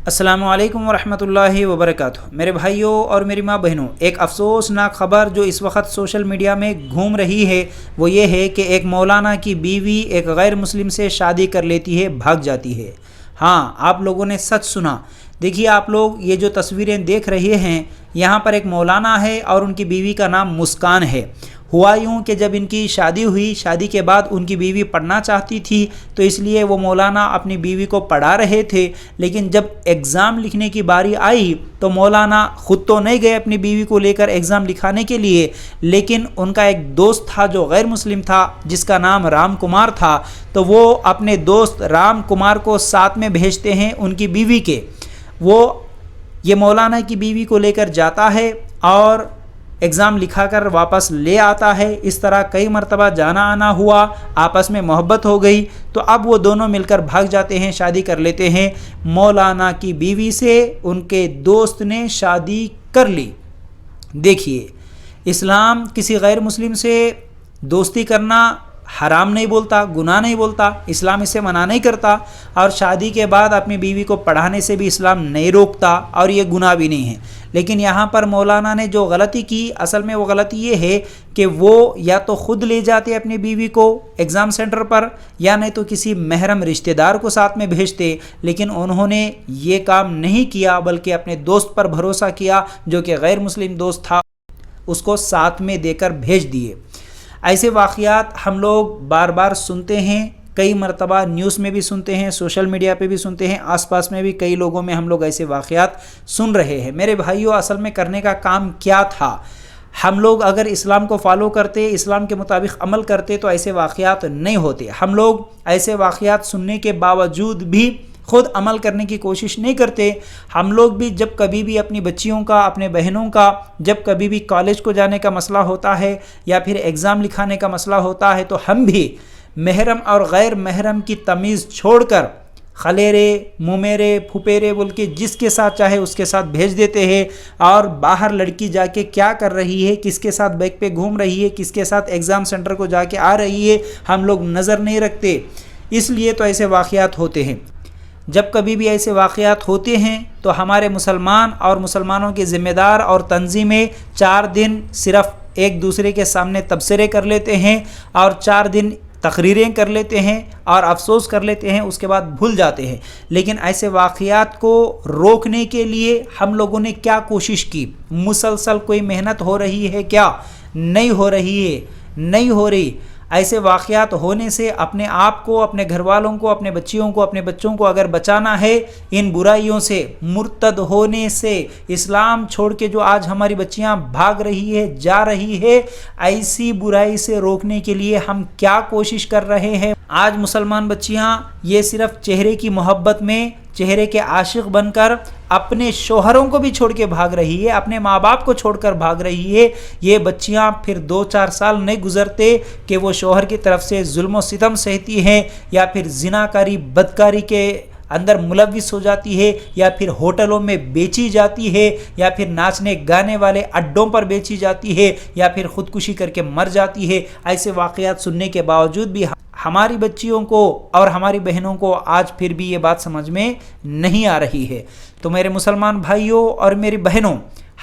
السلام علیکم ورحمۃ اللہ وبرکاتہ۔ میرے بھائیوں اور میری ماں بہنوں، ایک افسوسناک خبر جو اس وقت سوشل میڈیا میں گھوم رہی ہے وہ یہ ہے کہ ایک مولانا کی بیوی ایک غیر مسلم سے شادی کر لیتی ہے، بھاگ جاتی ہے۔ ہاں، آپ لوگوں نے سچ سنا۔ دیکھیے آپ لوگ یہ جو تصویریں دیکھ رہے ہیں، یہاں پر ایک مولانا ہے اور ان کی بیوی کا نام مسکان ہے۔ ہوا یوں کہ جب ان کی شادی ہوئی، شادی کے بعد ان کی بیوی پڑھنا چاہتی تھی تو اس لیے وہ مولانا اپنی بیوی کو پڑھا رہے تھے، لیکن جب ایگزام لکھنے کی باری آئی تو مولانا خود تو نہیں گئے اپنی بیوی کو لے کر ایگزام لکھانے کے لیے، لیکن ان کا ایک دوست تھا جو غیر مسلم تھا، جس کا نام رام کمار تھا، تو وہ اپنے دوست رام کمار کو ساتھ میں بھیجتے ہیں ان کی بیوی کے۔ وہ یہ مولانا کی بیوی کو لے کر جاتا ہے اور ایگزام لکھا کر واپس لے آتا ہے۔ اس طرح کئی مرتبہ جانا آنا ہوا، آپس میں محبت ہو گئی، تو اب وہ دونوں مل کر بھاگ جاتے ہیں، شادی کر لیتے ہیں۔ مولانا کی بیوی سے ان کے دوست نے شادی کر لی۔ دیکھیے، اسلام کسی غیر مسلم سے دوستی کرنا حرام نہیں بولتا، گناہ نہیں بولتا، اسلام اسے منع نہیں کرتا، اور شادی کے بعد اپنی بیوی کو پڑھانے سے بھی اسلام نہیں روکتا، اور یہ گناہ بھی نہیں ہے۔ لیکن یہاں پر مولانا نے جو غلطی کی، اصل میں وہ غلطی یہ ہے کہ وہ یا تو خود لے جاتے اپنی بیوی کو ایگزام سینٹر پر، یا نہیں تو کسی محرم رشتہ دار کو ساتھ میں بھیجتے، لیکن انہوں نے یہ کام نہیں کیا، بلکہ اپنے دوست پر بھروسہ کیا جو کہ غیر مسلم دوست تھا، اس کو ساتھ میں دے کر بھیج دیے۔ ایسے واقعات ہم لوگ بار بار سنتے ہیں، کئی مرتبہ نیوز میں بھی سنتے ہیں، سوشل میڈیا پہ بھی سنتے ہیں، آس پاس میں بھی کئی لوگوں میں ہم لوگ ایسے واقعات سن رہے ہیں۔ میرے بھائیوں، اصل میں کرنے کا کام کیا تھا؟ ہم لوگ اگر اسلام کو فالو کرتے، اسلام کے مطابق عمل کرتے تو ایسے واقعات نہیں ہوتے۔ ہم لوگ ایسے واقعات سننے کے باوجود بھی خود عمل کرنے کی کوشش نہیں کرتے۔ ہم لوگ بھی جب کبھی بھی اپنی بچیوں کا، اپنے بہنوں کا، جب کبھی بھی کالج کو جانے کا مسئلہ ہوتا ہے یا پھر ایگزام لکھانے کا مسئلہ ہوتا ہے، تو ہم بھی محرم اور غیر محرم کی تمیز چھوڑ کر خلیرے، ممیرے، پھپھیرے بول کے جس کے ساتھ چاہے اس کے ساتھ بھیج دیتے ہیں، اور باہر لڑکی جا کے کیا کر رہی ہے، کس کے ساتھ بائک پہ گھوم رہی ہے، کس کے ساتھ ایگزام سینٹر کو جا کے آ رہی ہے، ہم لوگ نظر نہیں رکھتے۔ اس لیے تو ایسے واقعات ہوتے ہیں۔ جب کبھی بھی ایسے واقعات ہوتے ہیں تو ہمارے مسلمان اور مسلمانوں کے ذمہ دار اور تنظیمیں 4 دن صرف ایک دوسرے کے سامنے تبصرے کر لیتے ہیں، اور 4 دن تقریریں کر لیتے ہیں اور افسوس کر لیتے ہیں، اس کے بعد بھول جاتے ہیں۔ لیکن ایسے واقعات کو روکنے کے لیے ہم لوگوں نے کیا کوشش کی؟ مسلسل کوئی محنت ہو رہی ہے کیا؟ نہیں ہو رہی ہے، نہیں ہو رہی۔ ایسے واقعات ہونے سے اپنے آپ کو، اپنے گھر والوں کو، اپنے بچیوں کو، اپنے بچوں کو اگر بچانا ہے ان برائیوں سے، مرتد ہونے سے، اسلام چھوڑ کے جو آج ہماری بچیاں بھاگ رہی ہے، جا رہی ہے، ایسی برائی سے روکنے کے لیے ہم کیا کوشش کر رہے ہیں؟ آج مسلمان بچیاں یہ صرف چہرے کی محبت میں، چہرے کے عاشق بن کر اپنے شوہروں کو بھی چھوڑ کے بھاگ رہی ہے، اپنے ماں باپ کو چھوڑ کر بھاگ رہی ہے۔ یہ بچیاں پھر 2-4 سال نہیں گزرتے کہ وہ شوہر کی طرف سے ظلم و ستم سہتی ہیں، یا پھر زناکاری، بدکاری کے اندر ملوث ہو جاتی ہے، یا پھر ہوٹلوں میں بیچی جاتی ہے، یا پھر ناچنے گانے والے اڈوں پر بیچی جاتی ہے، یا پھر خودکشی کر کے مر جاتی ہے۔ ایسے واقعات سننے کے باوجود بھی ہماری بچیوں کو اور ہماری بہنوں کو آج پھر بھی یہ بات سمجھ میں نہیں آ رہی ہے۔ تو میرے مسلمان بھائیوں اور میری بہنوں،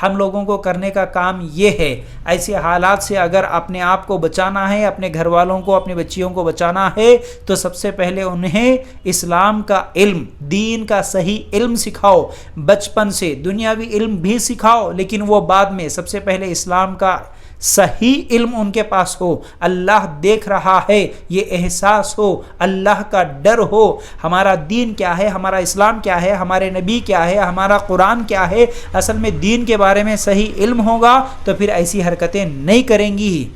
ہم لوگوں کو کرنے کا کام یہ ہے، ایسے حالات سے اگر اپنے آپ کو بچانا ہے، اپنے گھر والوں کو، اپنی بچیوں کو بچانا ہے، تو سب سے پہلے انہیں اسلام کا علم، دین کا صحیح علم سکھاؤ۔ بچپن سے دنیاوی علم بھی سکھاؤ، لیکن وہ بعد میں، سب سے پہلے اسلام کا صحیح علم ان کے پاس ہو، اللہ دیکھ رہا ہے یہ احساس ہو، اللہ کا ڈر ہو، ہمارا دین کیا ہے، ہمارا اسلام کیا ہے، ہمارے نبی کیا ہے، ہمارا قرآن کیا ہے۔ اصل میں دین کے بارے میں صحیح علم ہوگا تو پھر ایسی حرکتیں نہیں کریں گی۔